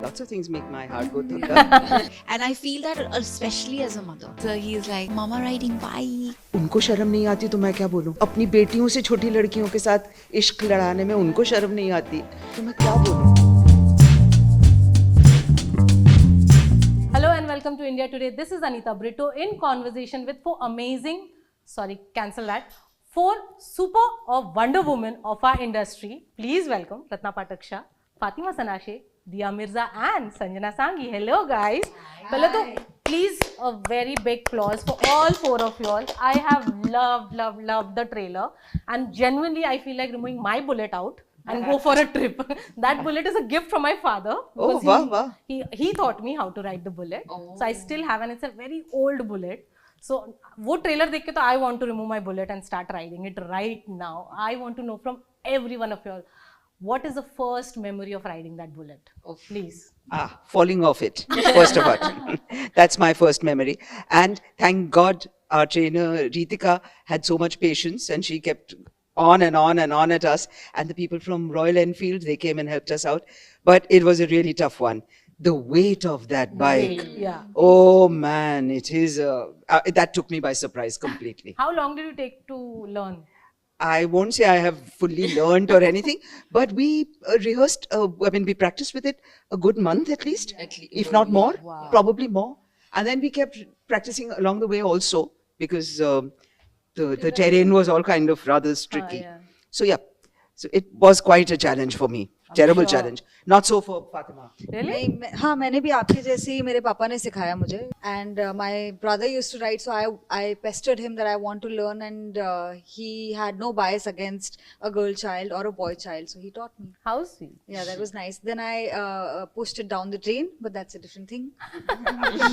Lots of things make my heart go thak thak. And I feel that especially as a mother. So he's like, Mama riding bike. उनको शर्म नहीं आती तो मैं क्या बोलूं? अपनी बेटियों से छोटी लड़कियों के साथ इश्क लड़ाने में उनको शर्म नहीं आती तो मैं क्या बोलूं? Hello and welcome to India Today. This is Anita Britto in conversation with four super or wonder women of our industry. Please welcome Ratna Pathak Shah, Fatima Sana Shaikh, Mirza and Sanjana Sanghi. Hello guys. Pehle to please a very big applause for all four of you all. I have loved the trailer and genuinely I feel like removing my bullet out and go for a trip. That bullet is a gift from my father. Oh, wow. He taught me how to ride the bullet. So I still have, and it's a very old bullet. So वो trailer देख के तो I want to remove my bullet and start riding it right now. I want to know from every one of you all, what is the first memory of riding that bullet? Oh, please. Falling off it, first of all. That's my first memory. And thank God our trainer Ritika had so much patience and she kept on and on and on at us. And the people from Royal Enfield, they came and helped us out. But it was a really tough one. The weight of that bike. Yeah. Oh man, it is, that took me by surprise completely. How long did you take to learn? I won't say I have fully learned or anything, but we rehearsed, we practiced with it a good month at least, if not more, probably more. And then we kept practicing along the way also because the terrain was all kind of rather tricky. So it was quite a challenge for me. Terrible challenge. Not so for Fatima. Really? हाँ मैंने भी आपके जैसे ही मेरे पापा ने सिखाया मुझे and my brother used to ride so I pestered him that I want to learn and he had no bias against a girl child or a boy child so he taught me. How sweet. Yeah, that was nice. Then I pushed it down the drain but that's a different thing.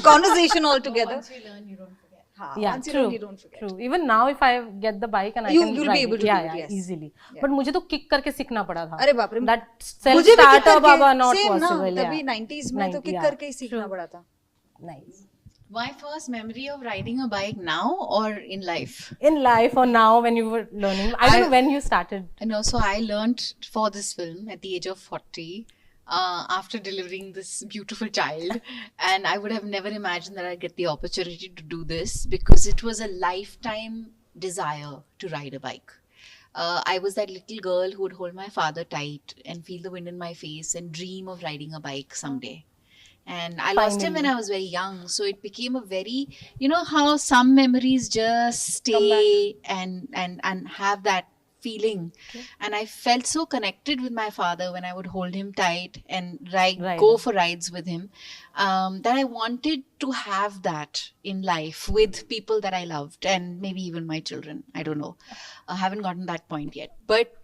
Conversation altogether. Once you learn, you don't forget. Yeah, once you true, learn, you don't forget. True. Even now, if I get the bike and You'll I can be ride able it, to do it, yeah, yes. easily. Yeah. But मुझे तो kick करके सीखना पड़ा था. अरे बाप रे. That self मुझे भी kick starter करके बाबा not same ना possible. तभी 90s में तो kick करके ही सीखना पड़ा था. Nice. My first memory of riding a bike now or in life? In life or now when you were learning, I don't know when you started. So I learned for this film at the age of 40 after delivering this beautiful child. And I would have never imagined that I'd get the opportunity to do this because it was a lifetime desire to ride a bike. I was that little girl who would hold my father tight and feel the wind in my face and dream of riding a bike someday. And I lost him when I was very young. So it became a very, how some memories just stay and have that feeling. Okay. And I felt so connected with my father when I would hold him tight and go for rides with him, that I wanted to have that in life with people that I loved and maybe even my children. I don't know. I haven't gotten that point yet. But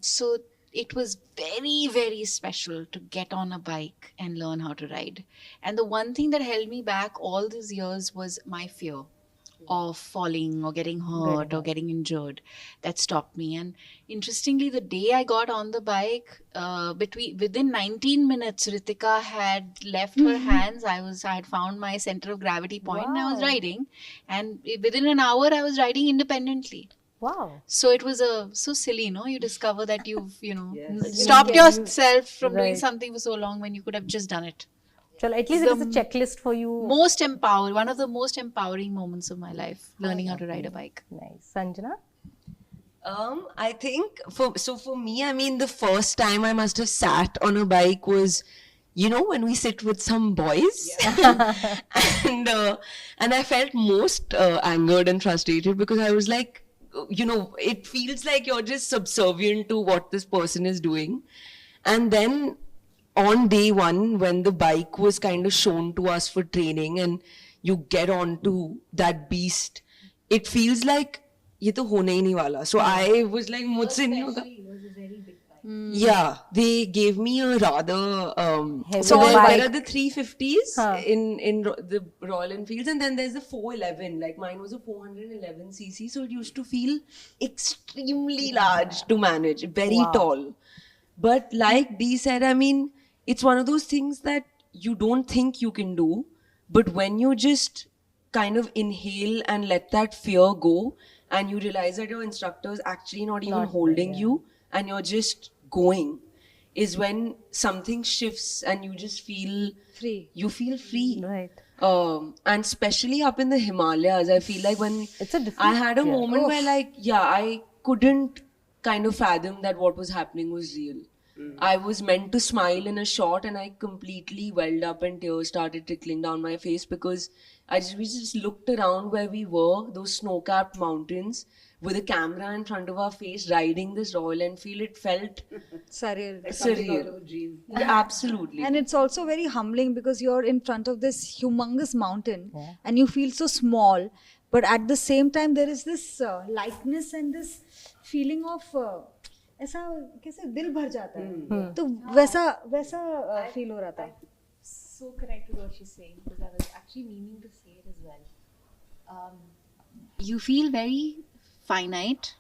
so it was very, very special to get on a bike and learn how to ride. And the one thing that held me back all these years was my fear of falling or getting hurt or getting injured. That stopped me. And interestingly, the day I got on the bike, within 19 minutes, Ritika had left her hands. I had found my center of gravity point and I was riding. And within an hour, I was riding independently. Wow. So it was so silly, you discover that you've, stopped yourself from doing something for so long when you could have just done it. Chalo, at least it is a checklist for you. One of the most empowering moments of my life, learning how to ride a bike. Nice. Sanjana? I think for me, the first time I must have sat on a bike was, when we sit with some boys. Yeah. and I felt most angered and frustrated because I was like, it feels like you're just subservient to what this person is doing. And then on day one, when the bike was kind of shown to us for training and you get onto that beast, it feels like ye to hone hi nahi wala. So I was like, mujhse nahi hoga. Yeah, they gave me a rather so there are the 350s in the Royal Enfields and then there's the 411. Like mine was a 411cc, so it used to feel extremely large to manage, very tall. But like Dee said, it's one of those things that you don't think you can do, but when you just kind of inhale and let that fear go and you realize that your instructor is actually not even holding you and you're just going, is when something shifts and you just feel Free. you feel free. Right. And especially up in the Himalayas, I feel like when It's a different- I had a yeah. moment where like, yeah, I couldn't kind of fathom that what was happening was real. I was meant to smile in a shot and I completely welled up and tears started trickling down my face because we just looked around where we were, those snow-capped mountains, with a camera in front of our face, riding this Royal Enfield. It felt Surreal. surreal. Yeah, absolutely. And it's also very humbling because you're in front of this humongous mountain and you feel so small, but at the same time there is this lightness and this feeling of ऐसा कैसे दिल भर जाता है, तो वैसा वैसा feel हो रहा था. So connect with what she's saying because I was actually meaning to say it as well. You feel very finite,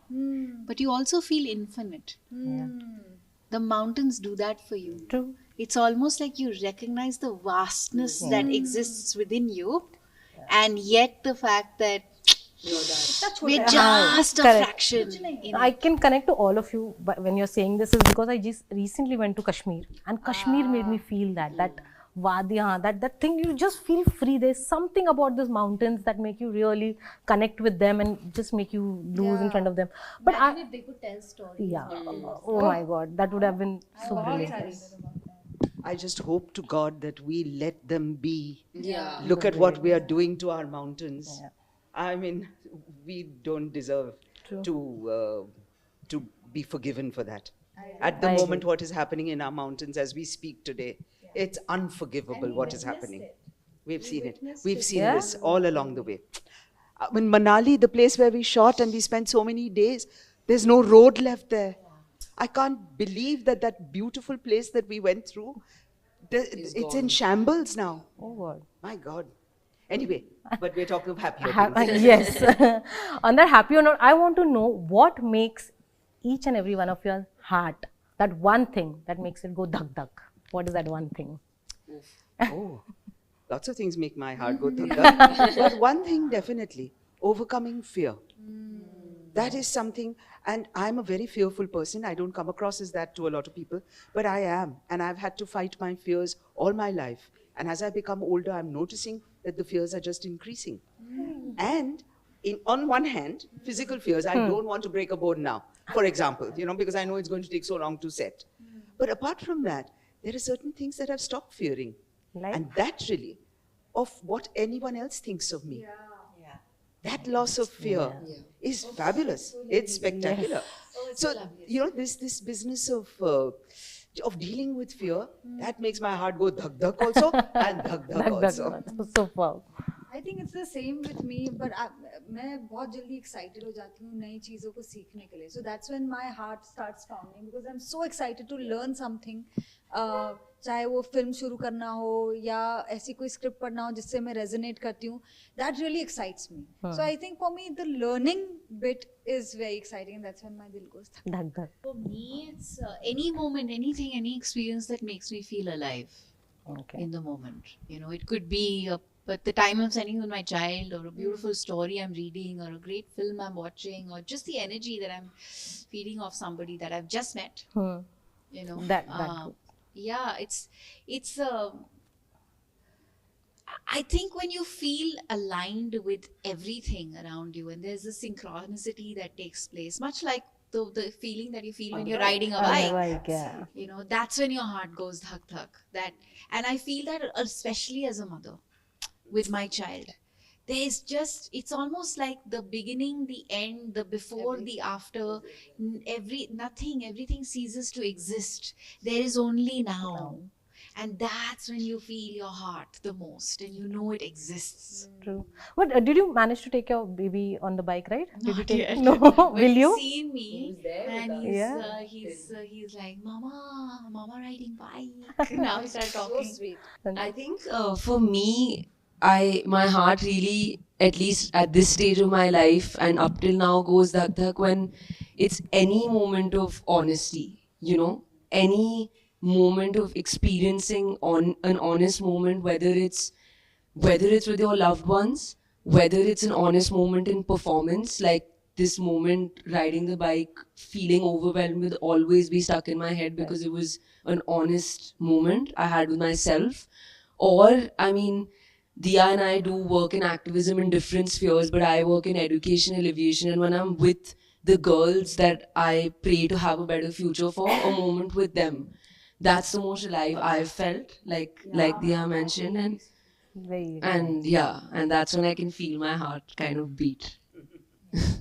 but you also feel infinite. The mountains do that for you. True. It's almost like you recognize the vastness that exists within you, and yet the fact that we're just a Correct. fraction in I can connect to all of you, but when you're saying this is because I just recently went to Kashmir, and Kashmir made me feel that Wadiyan, that thing, you just feel free. There's something about these mountains that make you really connect with them and just make you lose in front of them. But Imagine if they could tell stories. oh my God, that would have been so brilliant. I just hope to God that we let them be. Yeah. Look at what we are doing to our mountains. I mean, we don't deserve to be forgiven for that. At the moment, what is happening in our mountains as we speak today, it's unforgivable what is happening. We've seen it. We've seen this all along the way. In Manali, the place where we shot and we spent so many days, there's no road left there. I can't believe that beautiful place that we went through, it's in shambles now. Oh God. My God. Anyway, but we're talking of happier things. Yes. On that happier note, I want to know what makes each and every one of your heart, that one thing that makes it go dhak dhak. What is that one thing? Oh, lots of things make my heart go dhak dhak. But one thing definitely, overcoming fear. That is something, and I'm a very fearful person. I don't come across as that to a lot of people, but I am. And I've had to fight my fears all my life. And as I become older, I'm noticing that the fears are just increasing. And on one hand, physical fears, I don't want to break a bone now, for example, because I know it's going to take so long to set. But apart from that, there are certain things that I've stopped fearing. Like? And that really, of what anyone else thinks of me. That loss of fear is fabulous. It's spectacular. So, this business of dealing with fear, that makes my heart go dhak dhak also and dhak dhak also. Superb. I think it's the same with me, but मैं बहुत जल्दी excited हो जाती हूँ नई चीज़ों को सीखने के लिए. So that's when my heart starts pounding because I'm so excited to learn something. चाहे वो फिल्म शुरू करना हो या ऐसी कोई स्क्रिप्ट पढ़ना हो जिससे मैं resonate करती हूँ, that really excites me. So I think for me the learning bit is very exciting, and that's when my dil goes Dhak dhak. For me, it's any moment, anything, any experience that makes me feel alive Okay. in the moment. It could be but the time I'm spending with my child, or a beautiful story I'm reading, or a great film I'm watching, or just the energy that I'm feeding off somebody that I've just met. That Yeah, it's I think when you feel aligned with everything around you, and there's a synchronicity that takes place, much like the feeling that you feel when you're riding a bike. Like, yeah. That's when your heart goes dhak dhak. And I feel that especially as a mother with my child. There's just, it's almost like the beginning, the end, the before, the after, everything ceases to exist. There is only now. And that's when you feel your heart the most, and you know it exists. True. But did you manage to take your baby on the bike ride? Did you Not take? yet. No. But Will you? he's seen me, and he's like, Mama riding bike. Now he started talking. I think for me, my heart really, at least at this stage of my life and up till now, goes dhak dhak when it's any moment of honesty, any moment of experiencing an honest moment, whether it's with your loved ones, whether it's an honest moment in performance, like this moment riding the bike, feeling overwhelmed will always be stuck in my head because it was an honest moment I had with myself. Or, I mean, Dia and I do work in activism in different spheres, but I work in education and aviation. And when I'm with the girls that I pray to have a better future for, a moment with them, that's the most alive I've felt, like Dia mentioned. Very And yeah, and that's when I can feel my heart kind of beat.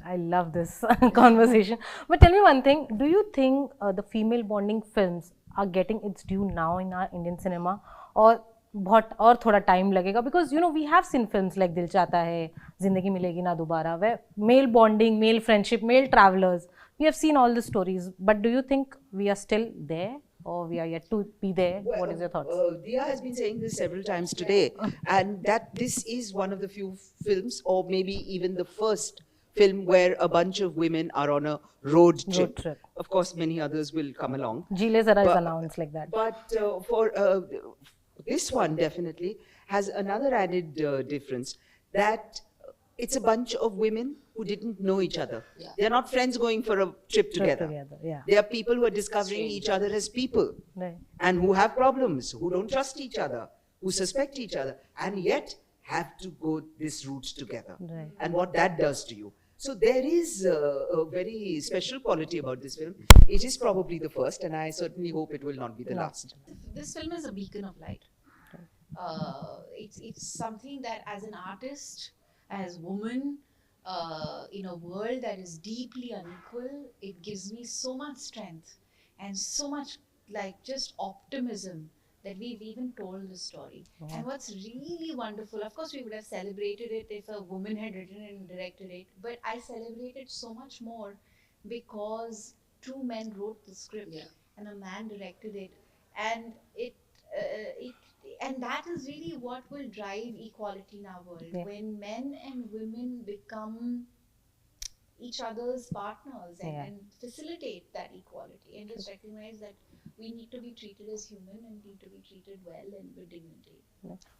I love this conversation. But tell me one thing, do you think the female bonding films are getting its due now in our Indian cinema, or बहुत और थोड़ा time लगेगा? Because you know we have seen films like दिल चाहता है, जिंदगी मिलेगी ना दोबारा, where male bonding, male friendship, male travelers, we have seen all the stories. But do you think we are still there, or we are yet to be there? What is your thoughts? Dia has been saying this several times today, and that this is one of the few films, or maybe even the first film, where a bunch of women are on a road trip. Of course, many others will come along. Gile Zara is announced like that. But for this one, definitely has another added difference, that it's a bunch of women who didn't know each other. They're not friends going for a trip together. Yeah. They are people who are discovering each other as people, Right. and who have problems, who don't trust each other, who suspect each other, and yet have to go this route together. Right. And what that does to you. So there is a very special quality about this film. It is probably the first, and I certainly hope it will not be the last. This film is a beacon of light. It's something that, as an artist, as woman, in a world that is deeply unequal, it gives me so much strength and so much just optimism that we've even told the story. And what's really wonderful, of course we would have celebrated it if a woman had written and directed it, but I celebrated so much more because two men wrote the script and a man directed it, and and that is really what will drive equality in our world. When men and women become each other's partners and facilitate that equality, and just recognize that we need to be treated as human and need to be treated well and with dignity.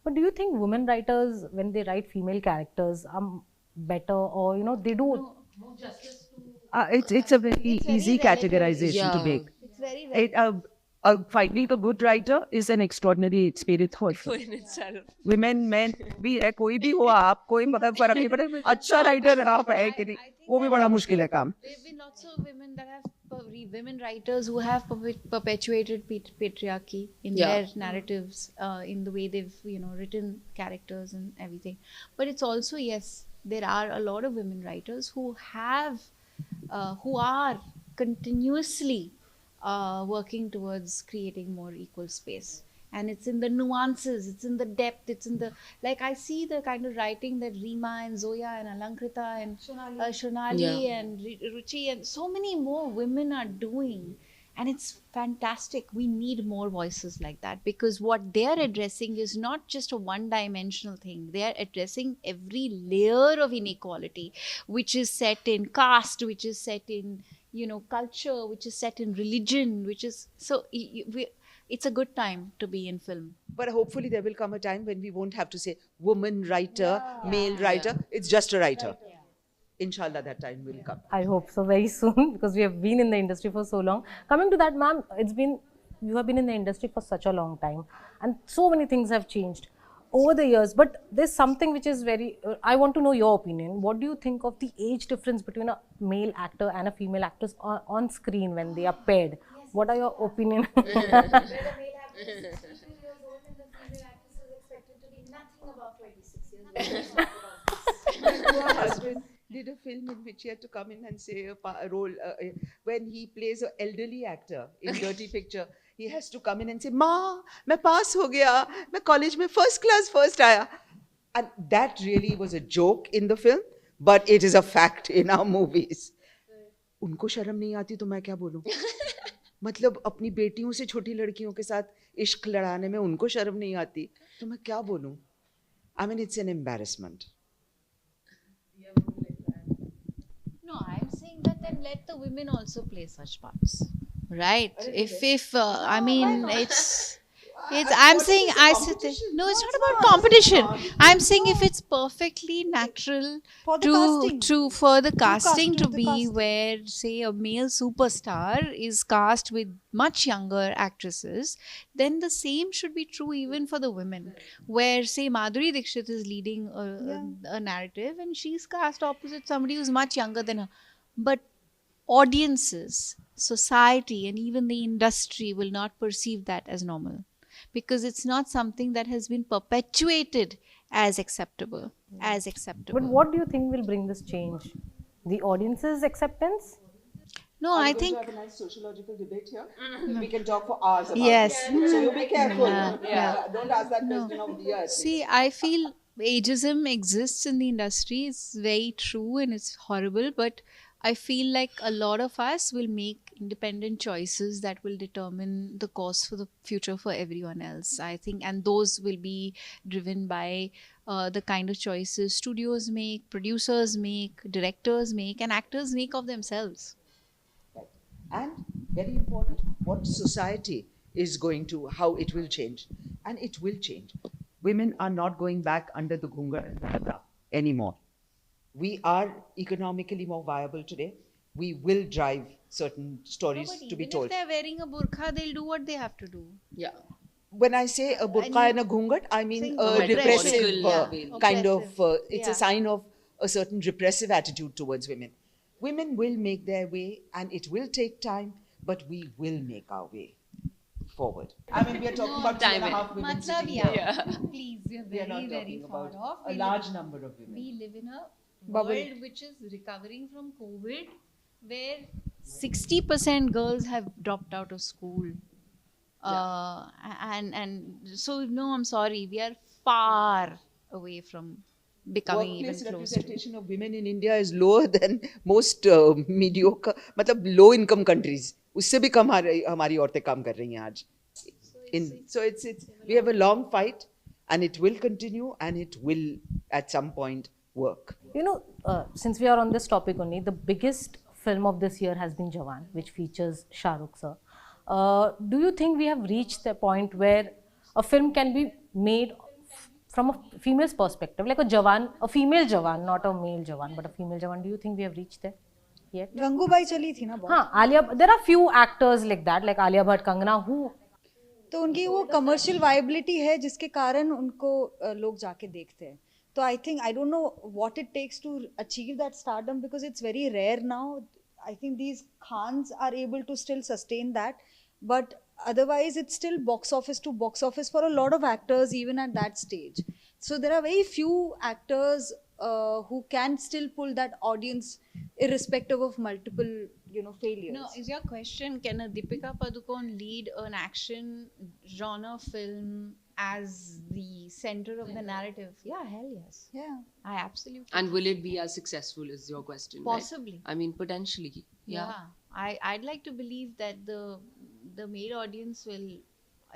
But do you think women writers, when they write female characters, are better, or you know they do? No justice to. It's a very It's very easy relative. categorization to make. It's very relative. Finding a good writer is an extraordinary experience also. In itself. Women, men, भी है, कोई भी हो आप, कोई मतलब फर्क नहीं पड़ता. अच्छा writer आप है कि नहीं, वो भी बड़ा मुश्किल है काम. There have been lots of women that have women writers who have perpetuated patriarchy in their narratives, in the way they've written characters and everything. But it's also, yes, there are a lot of women writers who are continuously working towards creating more equal space. And it's in the nuances, it's in the depth, it's in the, I see the kind of writing that Reema and Zoya and Alankrita and Shonali and Ruchi and so many more women are doing. And it's fantastic. We need more voices like that, because what they're addressing is not just a one-dimensional thing. They're addressing every layer of inequality, which is set in caste, which is set in culture, which is set in religion, which is it's a good time to be in film. But hopefully there will come a time when we won't have to say woman writer, male writer. It's just a writer. Inshallah, that time will come. I hope so, very soon, because we have been in the industry for so long. Coming to that, ma'am, you have been in the industry for such a long time, and so many things have changed over the years. But there's something which is very, I want to know your opinion. What do you think of the age difference between a male actor and a female actress on screen when they are paired? What are your opinion? Where the male actress is 62 years old and the female actress is expected to be nothing above 26 years old. My poor husband did a film in which he had to come in and say a role. When he plays an elderly actor in Dirty Picture, he has to come in and say, "Ma, मैं pass हो गया, मैं college में first class first आया." And that really was a joke in the film, but it is a fact in our movies. उनको शर्म नहीं आती तो मैं क्या बोलूं? मतलब अपनी बेटियों से छोटी लड़कियों के साथ इश्क लड़ाने में उनको शर्म नहीं आती तो मैं क्या बोलूं? I mean, it's an embarrassment. No, I'm saying that then let the women also play such parts, right? I mean, it's I'm saying no, it's not about competition. I'm saying if it's perfectly natural For the casting. for the casting to the be casting. where, say, a male superstar is cast with much younger actresses, then the same should be true even for the women. Where, say, Madhuri Dixit is leading a narrative and she's cast opposite somebody who's much younger than her, but audiences, society, and even the industry will not perceive that as normal because it's not something that has been perpetuated as acceptable. But what do you think will bring this change? The audience's acceptance? No, I think have a nice sociological debate here. We can talk for hours about yes. it. So you be careful. Yeah. Don't ask that question of the earth. See, I feel ageism exists in the industry. It's very true and it's horrible, but I feel like a lot of us will make independent choices that will determine the course for the future for everyone else. I think, and those will be driven by the kind of choices studios make, producers make, directors make, and actors make of themselves. And very important, what society is going to, how it will change. And it will change. Women are not going back under the ghungar and darda anymore. We are economically more viable today. We will drive certain stories to be told. If they're wearing a burqa, they'll do what they have to do. Yeah. When I say a burqa and a ghungat, I mean a Saying repressive oppressive, kind of, Oppressive. it's a sign of a certain repressive attitude towards women. Women will make their way and it will take time, but we will make our way forward. I mean, we are talking about 2.5 women sitting here. Please, we're We are not very, very talking far about off. a large number of women. We live in a world which is recovering from COVID, where 60% girls have dropped out of school. And so, no, I'm sorry, we are far away from becoming Workplace even closer. representation of women in India is lower than most mediocre, मतलब low income countries. उससे भी कम हमारी औरतें काम कर रही हैं आज. So it's we have a long fight, and it will continue, and it will at some point work. You know, since we are on this topic only, the biggest film of this year has been Jawan, which features Shah Rukh sir. Do you think we have reached the point where a film can be made from a female's perspective, like a female Jawan, not a male Jawan, but a female Jawan? Do you think we have reached there yet? Gangubai चली थी ना बहुत. हाँ, Alia. There are few actors like that, like Alia Bhatt, Kangana, who. तो उनकी वो commercial viability है जिसके कारण उनको लोग जाके देखते हैं. तो I think I don't know what it takes to achieve that stardom because it's very rare now. I think these Khans are able to still sustain that, but otherwise it's still box office to box office for a lot of actors even at that stage. So there are very few actors who can still pull that audience irrespective of multiple failures. No, is your question, can a Deepika Padukone lead an action genre film as the center of the narrative? Yeah, hell yes. Yeah. I absolutely. And will it be as successful is your question? right? Possibly. I mean, potentially. Yeah. I'd like to believe that the male audience will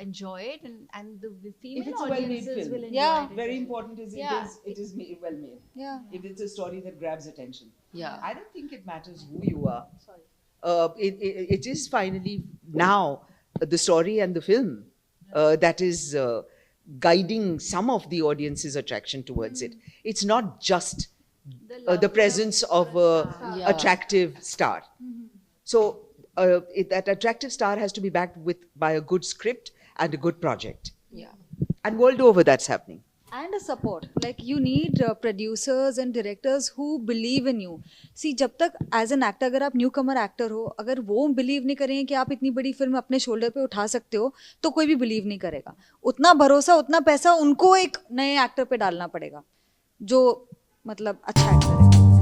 enjoy it, and the female it's a well-made audiences film. will enjoy Yeah. it. Very important is Yeah. it is well made. Yeah. If it's a story that grabs attention. Yeah. I don't think it matters who you are. It is finally now the story and the film that is guiding some of the audience's attraction towards it. It's not just the presence of an attractive star. So that attractive star has to be backed by a good script and a good project. Yeah. And world over, that's happening. And a support. Like you need producers and directors who believe in you. See, जब तक as an actor अगर आप newcomer actor हो, अगर वो believe नहीं करेंगे कि आप इतनी बड़ी फिल्म अपने shoulder पे उठा सकते हो, तो कोई भी believe नहीं करेगा. उतना भरोसा, उतना पैसा उनको एक नए actor पे डालना पड़ेगा, जो मतलब अच्छा actor है.